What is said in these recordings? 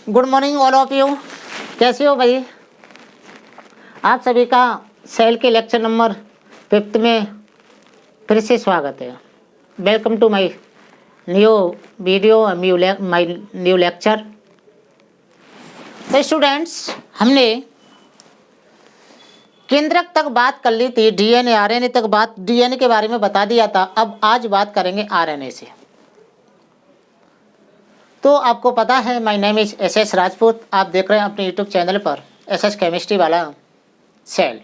Good morning all of you. कैसे हो भाई? आप सभी का सेल के लेक्चर नंबर 5 में फिर से स्वागत है। Welcome to my new video, my new lecture. तो स्टूडेंट्स, हमने केंद्रक तक बात कर ली थी, डीएनए आरएनए तक बात, डीएनए के बारे में बता दिया था। अब आज बात करेंगे आरएनए से। तो आपको पता है, my name is S Rajput. आप देख रहे हैं अपने यूट्यूब चैनल पर एस केमिस्ट्री वाला सेल।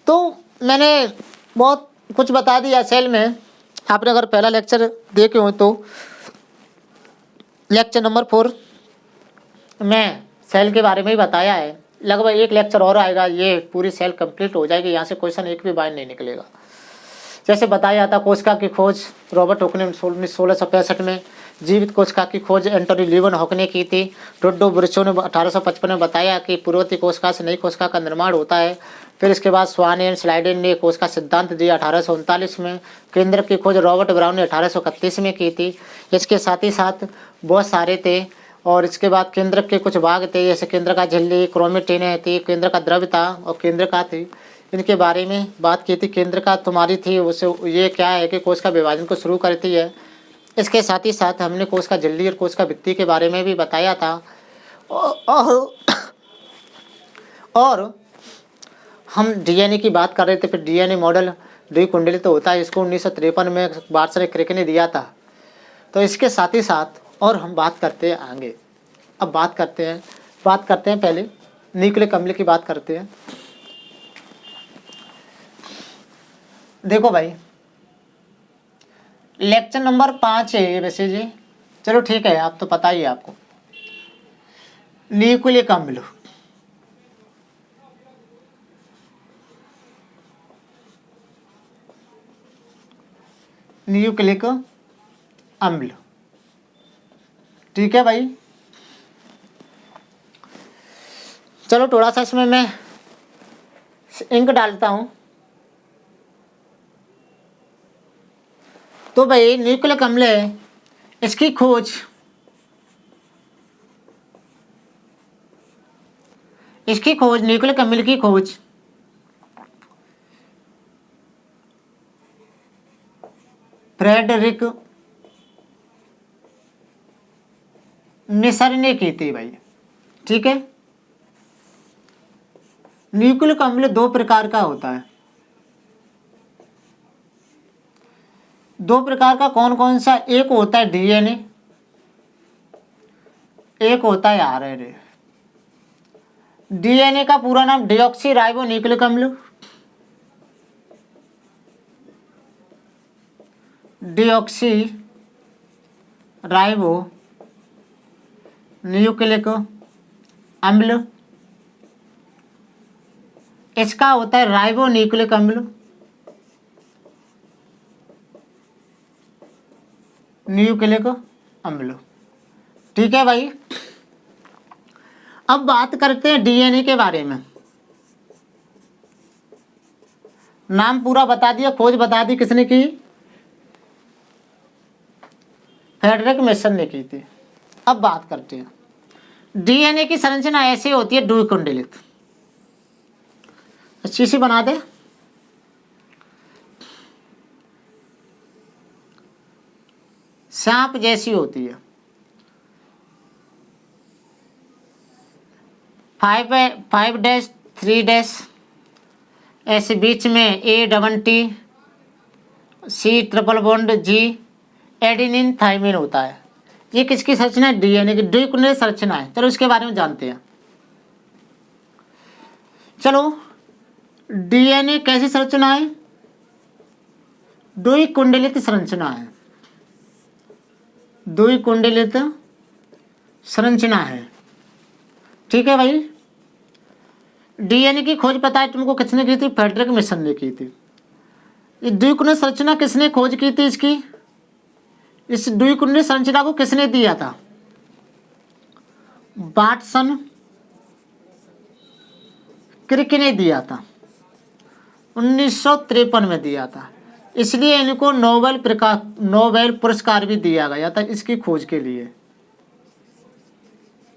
तो मैंने बहुत कुछ बता दिया सेल में। आपने अगर पहला लेक्चर देखे हो तो लेक्चर नंबर 4 में सेल के बारे में ही बताया है। लगभग एक लेक्चर और आएगा, ये पूरी सेल कंप्लीट हो जाएगी। यहाँ से क्वेश्चन एक भी बाहर नहीं निकलेगा। जैसे बताया था, कोशिका की खोज रॉबर्ट हुक ने 1665 में, जीवित कोशिका की खोज एंटोनी लीवन हुक ने की थी। टोडो ब्रिचो ने 1855 में बताया कि पूर्ववर्ती कोशिका से नई कोशिका का निर्माण होता है। फिर इसके बाद स्वान एंड स्लाइडेन ने कोशिका सिद्धांत दिया 1839 में। केंद्र की खोज रॉबर्ट ब्राउन ने 1831 में की थी। इसके साथ ही साथ बहुत सारे थे। और इसके बाद केंद्र के कुछ भाग थे, जैसे केंद्र का झिल्ली, क्रोमेटिन थी, केंद्र का द्रव्य था और केंद्र का थी। इनके बारे में बात की थी। केंद्र का तुम्हारी थी, उसे ये क्या है कि कोशिका विभाजन को शुरू करती है। इसके साथ ही साथ हमने कोशिका झिल्ली और कोशिका भित्ति के बारे में भी बताया था। और हम डीएनए की बात कर रहे थे। फिर डीएनए मॉडल द्विकुंडलित तो होता है, इसको 1953 में बार्सर क्रिक ने दिया था। तो इसके साथ ही साथ और हम बात करते हैं आगे। अब बात करते हैं पहले न्यूक्लिक अम्ल की बात करते हैं। देखो भाई, लेक्चर नंबर 5 है ये वैसे जी। चलो ठीक है, आप तो पता ही है आपको। न्यूक्लिक अम्ल, न्यूक्लिक अम्ल, ठीक है भाई। चलो थोड़ा सा इसमें मैं इंक डालता हूं। तो भाई न्यूक्लिक अम्ल है, इसकी खोज न्यूक्लिक अम्ल की खोज फ्रेडरिक मिसर ने की थी भाई, ठीक है। न्यूक्लिक अम्ल दो प्रकार का होता है। दो प्रकार का कौन कौन सा? एक होता है डीएनए, एक होता है आरएनए। डीएनए का पूरा नाम डीऑक्सी राइबो न्यूक्लिक अम्ल, डीऑक्सी राइबो न्यूक्लिक अम्ल। इसका होता है राइबो न्यूक्लिक अम्ल, न्यूक्लिक अम्ल, ठीक है भाई। अब बात करते हैं डीएनए के बारे में। नाम पूरा बता दिया, खोज बता दी किसने की? फ्रेडरिक मिसर ने की थी। अब बात करते हैं डीएनए की संरचना ऐसी होती है द्विकुंडलित। अच्छी सी बना दे। सांप जैसी होती है। 5-3 ऐसे बीच में A+T C++G एडेनिन थाइमिन होता है। ये किसकी संरचना है? डीएनए की द्विकुंडलित संरचना है। चलो इसके बारे में जानते हैं। चलो, डीएनए कैसी संरचना है? द्विकुंडलित संरचना है, द्विकुंडलित संरचना है, ठीक है भाई। डीएनए की खोज पता है तुमको किसने की थी? फ्रेडरिक मिसर ने की थी। ये द्विकुंडलित संरचना किसने खोज की थी इसकी? इस द्विकुंडलित संरचना को किसने दिया था? वाटसन क्रिक ने दिया था, 1953 में दिया था। इसलिए इनको नोबेल पुरस्कार भी दिया गया था इसकी खोज के लिए।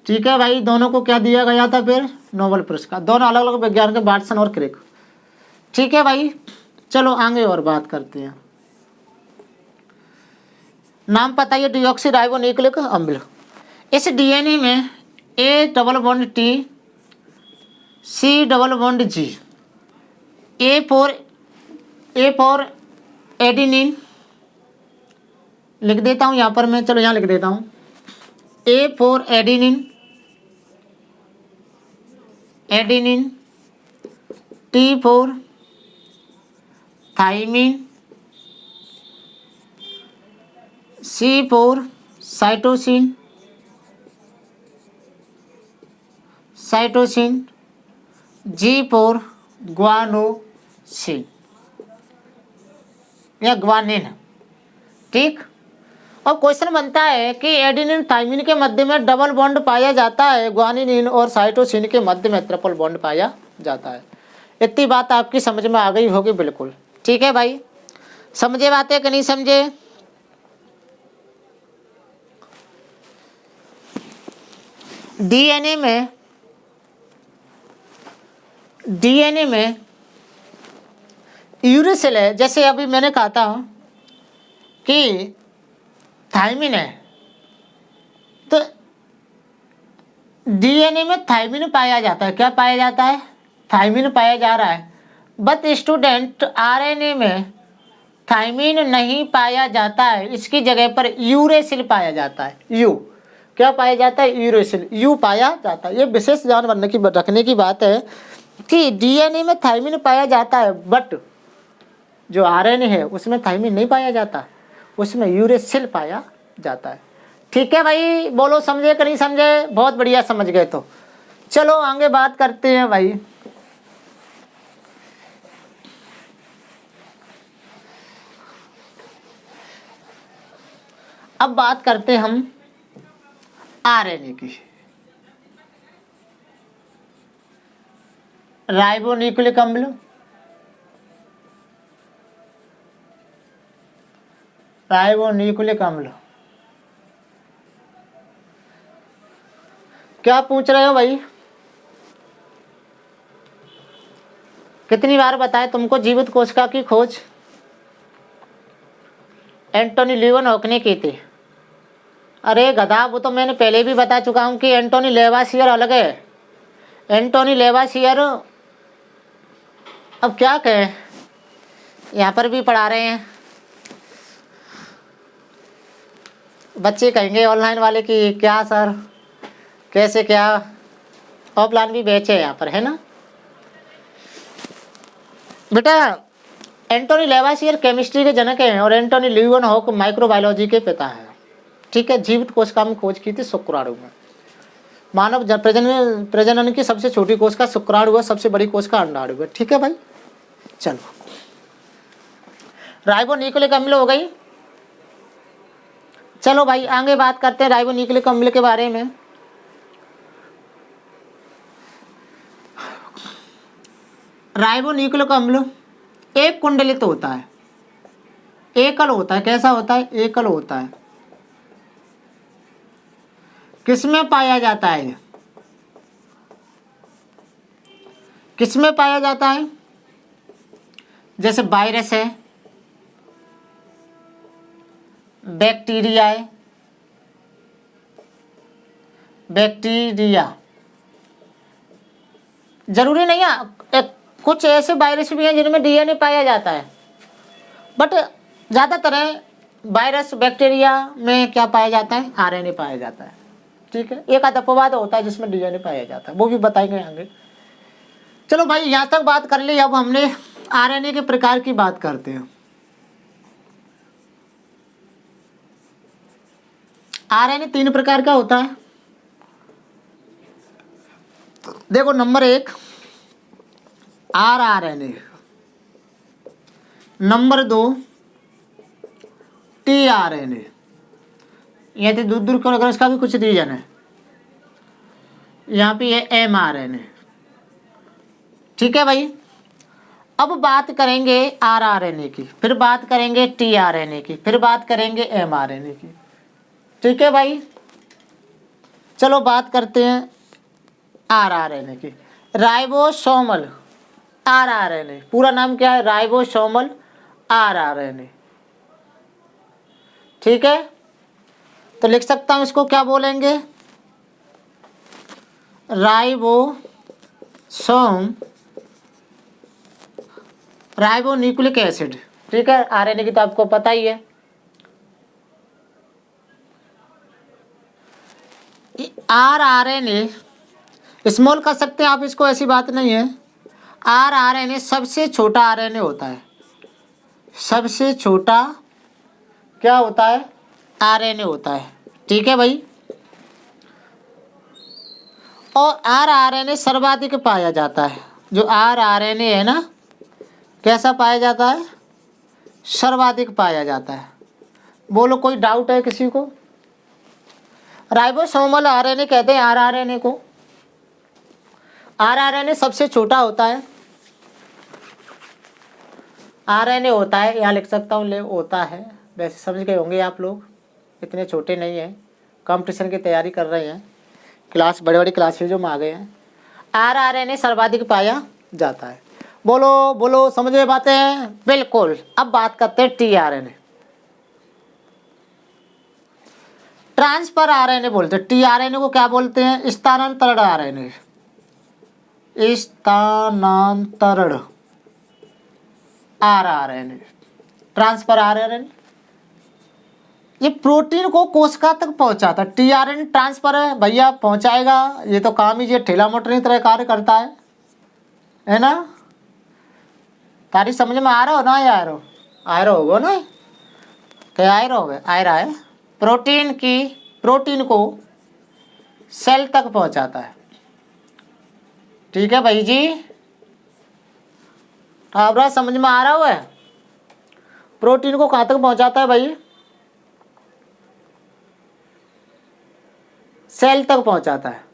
ठीक है भाई, दोनों को क्या दिया गया था फिर? नोबेल पुरस्कार। दोनों अलग अलग विज्ञान के, वाटसन और क्रिक। ठीक है भाई, चलो आगे और बात करते हैं। नाम पता है डिऑक्सी राइबो न्यूक्लिक अम्ल। इस डीएनए में A double bond T, C double bond G, A for adenine लिख देता हूँ यहाँ पर मैं, चलो यहाँ लिख देता हूँ, A for adenine, T for thymine, C for cytosine, G for guanosine या ग्वानिन। ठीक। और क्वेश्चन बनता है कि एडेनिन थाइमिन के मध्य में डबल बॉन्ड पाया जाता है, ग्वानिन और साइटोसिन के मध्य में ट्रिपल बॉन्ड पाया जाता है। इतनी बात आपकी समझ में आ गई होगी बिल्कुल। ठीक है भाई, समझे बातें कि नहीं समझे? डीएनए में यूरेसिल है, जैसे अभी मैंने कहा था कि थाइमिन है, तो डीएनए में थाइमिन पाया जाता है। क्या पाया जाता है? थाइमिन पाया जा रहा है। बट स्टूडेंट, आरएनए में थाइमिन नहीं पाया जाता है, इसकी जगह पर यूरेसिल पाया जाता है। यू क्या पाया जाता है? यूरेसिल, यू पाया जाता है। ये विशेष ध्यान रखने की बात है कि डीएनए में थाइमिन पाया जाता है, बट जो आरएनए है उसमें थाइमिन नहीं पाया जाता, उसमें यूरेसिल पाया जाता है। ठीक है भाई, बोलो समझे कि नहीं समझे? बहुत बढ़िया, समझ गए तो चलो आगे बात करते हैं भाई। अब बात करते हैं हम आरएनए की। राइबोन्यूक्लिक अम्ल, क्या पूछ रहे हो भाई? कितनी बार बताए तुमको जीवित कोशिका की खोज एंटोनी लीवन ने की थी? अरे गधा, वो तो मैंने पहले भी बता चुका हूं कि एंटोनी लेवासियर अलग है। एंटोनी लेवासियर, अब क्या कहें, यहाँ पर भी पढ़ा रहे हैं। बच्चे कहेंगे ऑनलाइन वाले कि क्या सर, कैसे क्या, ऑफलाइन भी बेचे यहाँ पर, है ना बेटा। एंटोनी लेवासियर केमिस्ट्री के जनक हैं और एंटोनी लीeuwenhoek माइक्रोबायोलॉजी के पिता हैं। ठीक है, जीवित कोशिका में खोज की थी शुक्राणु में। मानव प्रजनन की सबसे छोटी कोशिका शुक्राणु है, सबसे बड़ी कोशिका अंडाणु है। ठीक है भाई, चलो राइबोन्यूक्लिक अम्ल हो गई। चलो भाई आगे बात करते हैं राइबोन्यूक्लिक अम्ल के बारे में। राइबोन्यूक्लिक अम्ल एक कुंडलित होता है, एकल होता है। कैसा होता है? एकल होता है। किसमें पाया जाता है? किसमें पाया जाता है? जैसे वायरस है, बैक्टीरिया है, जरूरी नहीं है, कुछ ऐसे वायरस भी हैं जिनमें डीएनए पाया जाता है, बट ज़्यादातर वायरस बैक्टीरिया में क्या पाया जाता है? आरएनए पाया जाता है। ठीक है, एक आध अपवाद होता है जिसमें डीएनए पाया जाता है, वो भी बताएंगे आगे। चलो भाई यहाँ तक बात कर ली, अब हमने आरएनए के प्रकार की बात करते हैं। आरएनए 3 प्रकार का होता है। देखो, नंबर 1 आरआरएनए, नंबर 2 टीआरएनए, ये तो दूर दूर अगर इसका भी कुछ रीजन है। यहाँ पे ये एमआरएनए। ठीक है भाई, अब बात करेंगे आरआरएनए की, फिर बात करेंगे टीआरएनए की, फिर बात करेंगे एमआरएनए की। ठीक है भाई, चलो बात करते हैं RNA की। राइबोसोमल RNA, पूरा नाम क्या है? Ribosomal RNA। ठीक है, तो लिख सकता हूं इसको, क्या बोलेंगे? Ribonucleic acid. ठीक है, RNA की तो आपको पता ही है। RNA स्मॉल कर सकते हैं आप इसको, ऐसी बात नहीं है। RNA सबसे छोटा RNA होता है, सबसे छोटा क्या होता है? RNA होता है। ठीक है भाई, और RNA सर्वाधिक पाया जाता है। जो RNA है ना, कैसा पाया जाता है? सर्वाधिक पाया जाता है। बोलो, कोई डाउट है किसी को? राइबोसोमल RNA कहते हैं RNA को। RNA सबसे छोटा होता है, RNA होता है, यहाँ लिख सकता हूँ, ले होता है। वैसे समझ गए होंगे आप लोग, इतने छोटे नहीं हैं, कंपटीशन की तैयारी कर रहे हैं, क्लास बड़े बड़ी क्लासेजों में आ गए हैं। RNA सर्वाधिक पाया जाता है। बोलो बोलो, समझे बातें? बिल्कुल। अब बात करते हैं tRNA। ट्रांसफर RNA बोलते हैं। tRNA को क्या बोलते हैं? स्थानांतरण RNA। स्थानांतरण RNA, ट्रांसफर RNA। ये प्रोटीन को कोशिका तक पहुंचाता है। tRNA ट्रांसफर है भैया, पहुंचाएगा, ये तो काम ही ये ठेला मोटर की तरह कार्य करता है ना? तारी समझ में आ रहा हो ना? यार आ रहा होगा ना? क्या आ रहा होगा? आ रहा है। प्रोटीन को सेल तक पहुंचाता है। ठीक है भाई जी, आप समझ में आ रहा हुआ है? प्रोटीन को कहाँ तक पहुंचाता है भाई? सेल तक पहुंचाता है।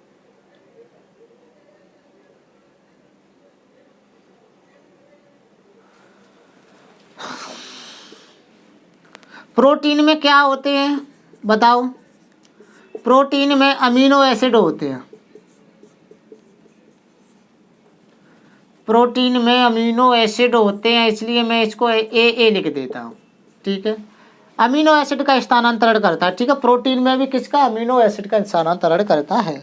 प्रोटीन में क्या होते हैं बताओ? प्रोटीन में अमीनो एसिड होते हैं। प्रोटीन में अमीनो एसिड होते हैं, इसलिए मैं इसको ए लिख देता हूँ। ठीक है, अमीनो एसिड का स्थानांतरण करता है। ठीक है, प्रोटीन में भी किसका? अमीनो एसिड का स्थानांतरण करता है।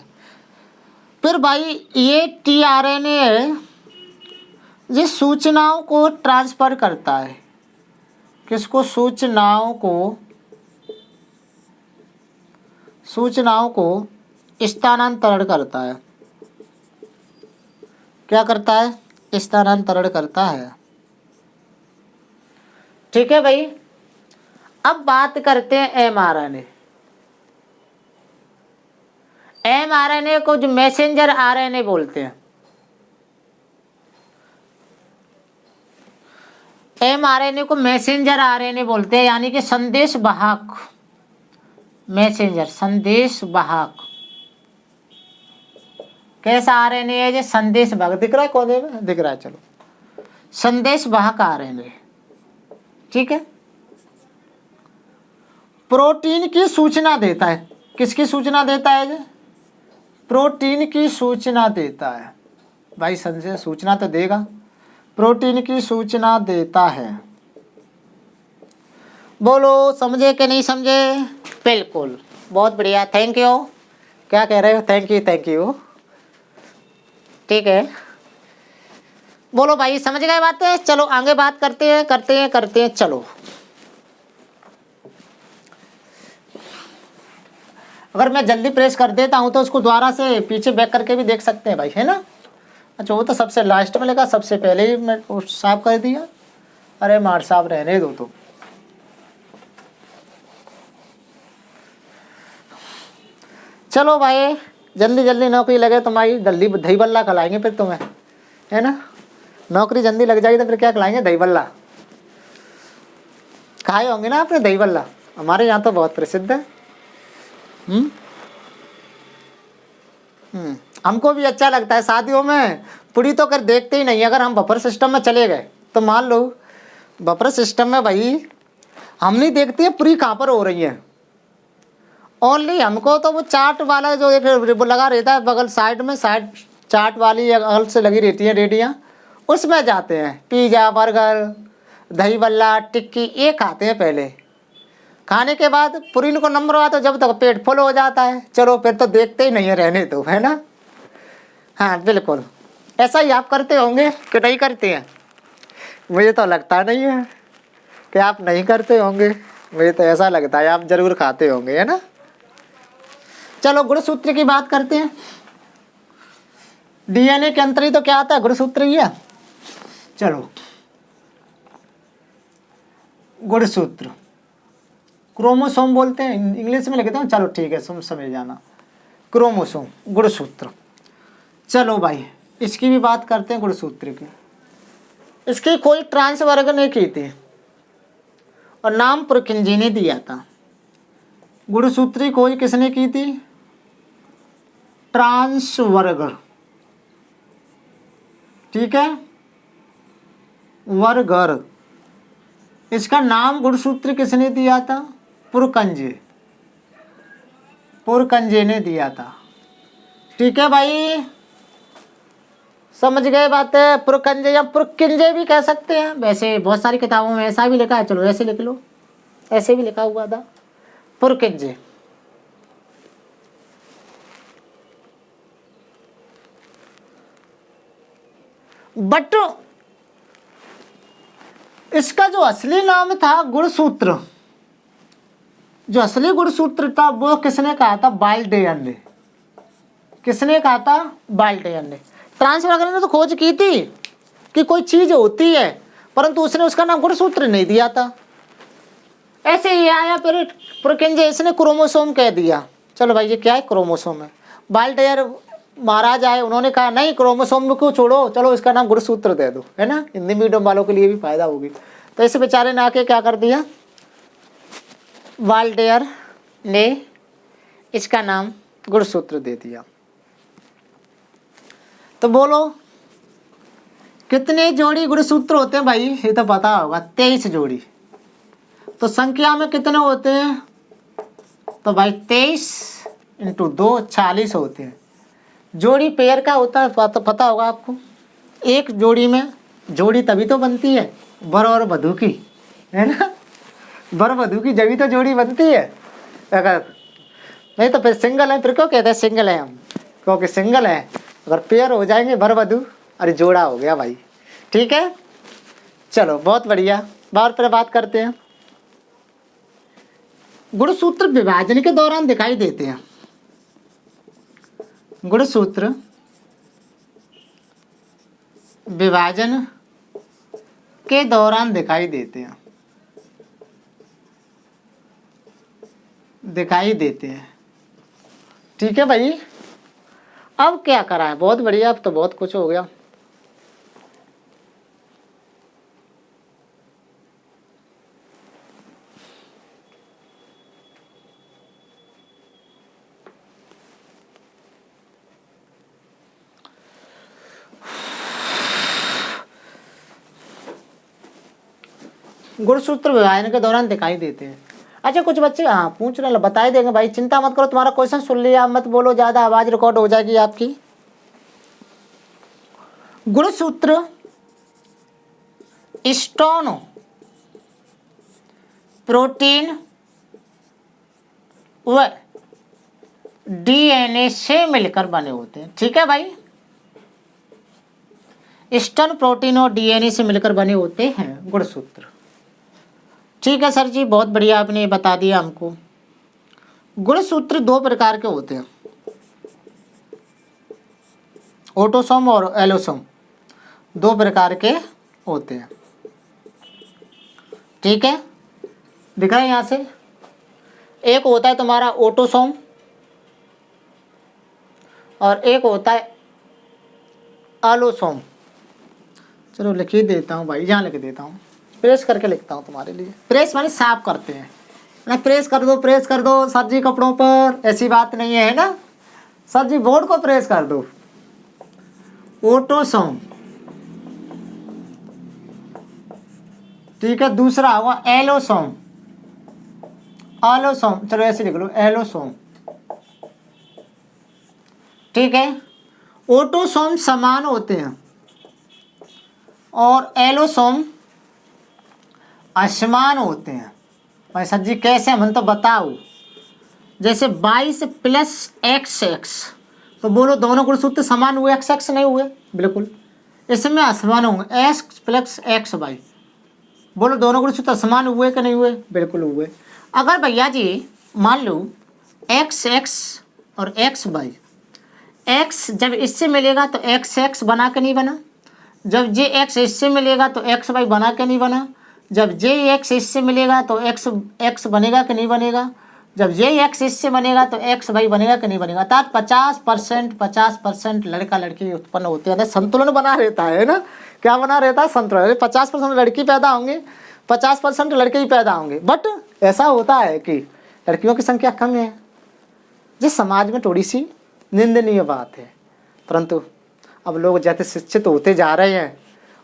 फिर भाई ये tRNA है, ये सूचनाओं को ट्रांसफर करता है। किसको? सूचनाओं को स्थानांतरण करता है। क्या करता है? स्थानांतरण करता है। ठीक है भाई, अब बात करते हैं mRNA। mRNA को जो मैसेंजर RNA बोलते हैं। mRNA को मैसेंजर RNA बोलते हैं, यानी कि संदेश वाहक। मैसेंजर, संदेश वाहक। कैसा RNA है? जो संदेश वाहक। दिख रहा है कोने में? दिख रहा है, चलो। संदेश वाहक RNA। ठीक है, प्रोटीन की सूचना देता है। किसकी सूचना देता है? प्रोटीन की सूचना देता है। भाई संदेश सूचना तो देगा, प्रोटीन की सूचना देता है। बोलो, समझे कि नहीं समझे? बिल्कुल, बहुत बढ़िया, थैंक यू। क्या कह रहे हो? Thank you. ठीक है, बोलो भाई, समझ गए बातें? चलो आगे बात करते हैं। चलो, अगर मैं जल्दी प्रेस कर देता हूं तो उसको दोबारा से पीछे बैक करके भी देख सकते हैं भाई, है ना? अच्छा, वो तो सबसे लास्ट में लगा, सबसे पहले ही मैं साफ कर दिया। अरे मार साहब, रहने दो तो। चलो भाई, जल्दी नौकरी लगे तुम्हारी, जल्दी दही बल्ला खिलाएंगे फिर तुम्हें, है ना? नौकरी जल्दी लग जाएगी तो फिर क्या खिलाएंगे? दही बल्ला। खाए होंगे ना आपने दही बल्ला? हमारे यहाँ तो बहुत प्रसिद्ध है। हमको भी अच्छा लगता है। शादियों में पूरी तो कर देखते ही नहीं। अगर हम बफर सिस्टम में चले गए तो मान लो, बफर सिस्टम में भाई हम नहीं देखते पूरी कहाँ पर हो रही है, ओनली हमको तो वो चार्ट वाला जो एक वो लगा रहता है बगल साइड में, साइड चार्ट वाली अगल से लगी रहती है रेडियाँ, उसमें जाते हैं। पिज़्ज़ा, बर्गर, दही बल्ला, टिक्की ये खाते हैं पहले। खाने के बाद पूरी इनको नंबर हुआ तो जब तक पेट फुल हो जाता है, चलो फिर तो देखते ही नहीं है, रहने दो, है ना। हाँ बिल्कुल, ऐसा ही आप करते होंगे कि नहीं करते हैं? मुझे तो लगता नहीं है कि आप नहीं करते होंगे, मुझे तो ऐसा लगता है आप जरूर खाते होंगे, है ना। चलो गुणसूत्र की बात करते हैं। डीएनए के अंतर ही तो क्या आता है, गुणसूत्र ही है। चलो गुणसूत्र क्रोमोसोम बोलते हैं, इंग्लिश में लिखते हैं, चलो ठीक है तुम समझ जाना। क्रोमोसोम, गुणसूत्र। चलो भाई इसकी भी बात करते हैं गुणसूत्र की। इसकी कोई ट्रांसवर्ग ने की थी और नाम पुरकिंजी ने दिया था। गुणसूत्री खोज किसने की थी? ट्रांसवर्ग, ठीक है, वर्गर। इसका नाम गुणसूत्र किसने दिया था? पुरकंजे, पुरकंजे ने दिया था। ठीक है भाई, समझ गए बातें। पुरकंजे या पुरकिंजे भी कह सकते हैं, वैसे बहुत सारी किताबों में ऐसा भी लिखा है, चलो ऐसे लिख लो, ऐसे भी लिखा हुआ था पुरकिंजे। बट इसका जो असली नाम था गुणसूत्र, जो असली गुणसूत्र था वो किसने कहा था? बाल्डेयर ने। किसने कहा था? बाल्डेयर ने। ट्रांसवर्गर ने तो खोज की थी कि कोई चीज होती है, परंतु उसने उसका नाम गुणसूत्र नहीं दिया था। ऐसे ही आया फिर पुरकिंजे, इसने क्रोमोसोम कह दिया। चलो भाई ये क्या है? क्रोमोसोम है। बाल्डेयर महाराज आए, उन्होंने कहा नहीं क्रोमोसोम को छोड़ो, चलो इसका नाम गुणसूत्र दे दो, है ना, हिंदी मीडियम वालों के लिए भी फायदा होगी। तो इस बेचारे ने आके क्या कर दिया, बाल्डेयर ने इसका नाम गुणसूत्र दे दिया। तो बोलो कितने जोड़ी गुणसूत्र होते हैं भाई? ये तो पता होगा, 23 जोड़ी। तो संख्या में कितने होते हैं? तो भाई 23 इंटू 2 40 होते हैं। जोड़ी पेयर का होता है, पता होगा आपको। एक जोड़ी में जोड़ी तभी तो बनती है वर और वधू की, है ना। वर वधू की जभी तो जोड़ी बनती है, अगर नहीं तो फिर सिंगल है। फिर क्यों कहते हैं सिंगल है हम? क्योंकि सिंगल है, अगर पेयर हो जाएंगे वर वधू, अरे जोड़ा हो गया भाई। ठीक है, चलो बहुत बढ़िया। बार पर बात करते हैं। गुणसूत्र विभाजन के दौरान दिखाई देते हैं। गुणसूत्र विभाजन के दौरान दिखाई देते हैं, दिखाई देते हैं। ठीक है भाई, अब क्या करा है? बहुत बढ़िया, अब तो बहुत कुछ हो गया। गुणसूत्र विभाजन के दौरान दिखाई देते हैं। अच्छा कुछ बच्चे हाँ पूछ रहे, बता ही देंगे भाई, चिंता मत करो, तुम्हारा क्वेश्चन सुन लिया, मत बोलो ज्यादा, आवाज रिकॉर्ड हो जाएगी आपकी। गुणसूत्र स्टोन, प्रोटीन व डीएनए से मिलकर बने होते हैं। ठीक है भाई, स्टोन, प्रोटीन और डीएनए से मिलकर बने होते हैं गुणसूत्र। ठीक है सर जी, बहुत बढ़िया आपने बता दिया हमको। गुणसूत्र 2 प्रकार के होते हैं, ऑटोसोम और एलोसोम, 2 प्रकार के होते हैं। ठीक है, दिख रहा है यहाँ से। एक होता है तुम्हारा ऑटोसोम और एक होता है एलोसोम। चलो लिख ही देता हूँ भाई, यहाँ लिख देता हूँ, प्रेस करके लिखता हूँ तुम्हारे लिए। प्रेस माने साफ करते हैं ना, प्रेस कर दो, प्रेस कर दो सर जी कपड़ों पर, ऐसी बात नहीं है ना सर जी, बोर्ड को प्रेस कर दो। ऑटोसोम, ठीक है, दूसरा हुआ एलोसोम, एलोसोम, चलो ऐसे लिख लो एलोसोम, ठीक है। ऑटोसोम समान होते हैं और एलोसोम असमान होते हैं। भाई सर जी कैसे, हम तो बताओ। जैसे 22 + XX, तो बोलो दोनों गुणसूत्र समान हुए, XX नहीं हुए? बिल्कुल, इसमें असमान होंगे, X + XY। बोलो दोनों गुणसूत्र समान हुए कि नहीं हुए? बिल्कुल हुए। अगर भैया जी मान लो XX और XY, X जब इससे मिलेगा तो XX बना के नहीं बना, जब JX इससे मिलेगा तो XY बना के नहीं बना, जब JX इससे मिलेगा तो XX बनेगा कि नहीं बनेगा, जब JX इससे बनेगा तो XY बनेगा कि नहीं बनेगा। अर्थात 50% लड़का लड़की उत्पन्न होते हैं, संतुलन बना रहता है ना। क्या बना रहता है? संतुलन। 50% लड़की पैदा होंगे, 50% लड़के ही पैदा होंगे। बट ऐसा होता है कि लड़कियों की संख्या कम है, जिस समाज में थोड़ी सी निंदनीय बात है। परंतु अब लोग जैसे शिक्षित होते जा रहे हैं,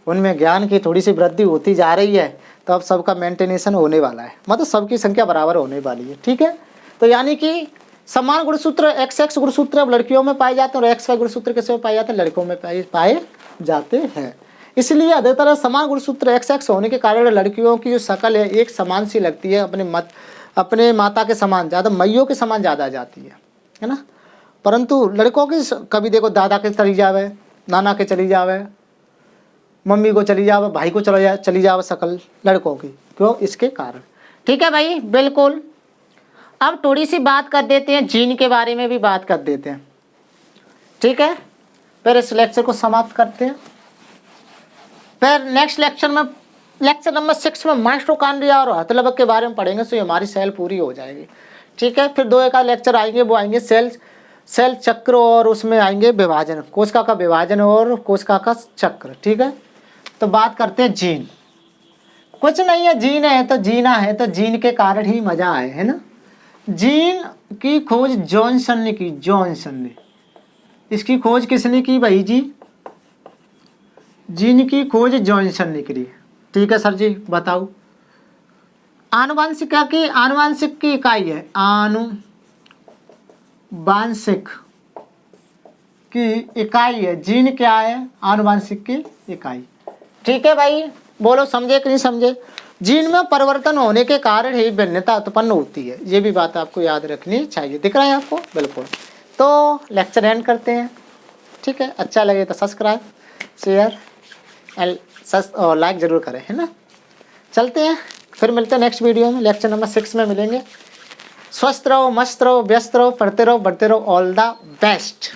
उनमें ज्ञान की थोड़ी सी वृद्धि होती जा रही है, तो अब सबका मेंटेनेशन होने वाला है, मतलब सबकी संख्या बराबर होने वाली है, ठीक है। तो यानी कि समान गुणसूत्र XX गुणसूत्र अब लड़कियों में पाए जाते हैं और XY गुणसूत्र कैसे पाए जाते हैं? लड़कों में पाए जाते हैं। इसलिए अधिकतर समान गुणसूत्र XX होने के कारण लड़कियों की जो शक्ल है एक समान सी लगती है, अपने माता के समान, ज़्यादा मैयों के समान ज़्यादा आ जाती है ना। परंतु लड़कों की कभी देखो दादा के चली जावे, नाना के चली जावे, मम्मी को चली जावे, भाई को चली जावे शक्ल लड़कों की, क्यों? इसके कारण, ठीक है भाई, बिल्कुल। अब थोड़ी सी बात कर देते हैं, जीन के बारे में भी बात कर देते हैं, ठीक है। फिर इस लेक्चर को समाप्त करते हैं। फिर नेक्स्ट लेक्चर में, लेक्चर नंबर 6 में माइटोकॉन्ड्रिया और हथलबक के बारे में पढ़ेंगे, तो हमारी सेल पूरी हो जाएगी, ठीक है। फिर 2 एक लेक्चर आएंगे, वो आएंगे सेल चक्र, और उसमें आएंगे विभाजन, कोशिका का विभाजन और कोशिका का चक्र, ठीक है। तो बात करते हैं जीन। कुछ नहीं है, जीन है तो जीना है, तो जीन के कारण ही मजा है ना। जीन की खोज जॉनसन ने की, जॉनसन ने। इसकी खोज किसने की भाई जी? जीन की खोज जॉनसन ने करी, ठीक है सर जी, बताओ। आनुवांशिक की इकाई है, आनुवांशिक की इकाई है जीन। क्या है? आनुवांशिक की इकाई, ठीक है भाई। बोलो समझे कि नहीं समझे? जीन में परिवर्तन होने के कारण ही भिन्नता उत्पन्न होती है, ये भी बात आपको याद रखनी चाहिए। दिख रहा है आपको? बिल्कुल। तो लेक्चर एंड करते हैं, ठीक है। अच्छा लगे तो सब्सक्राइब, शेयर और लाइक जरूर करें, है ना। चलते हैं, फिर मिलते हैं नेक्स्ट वीडियो में, लेक्चर नंबर 6 में मिलेंगे। स्वस्थ रहो, मस्त रहो, व्यस्त रहो, पढ़ते रहो, बढ़ते रहो। All the best.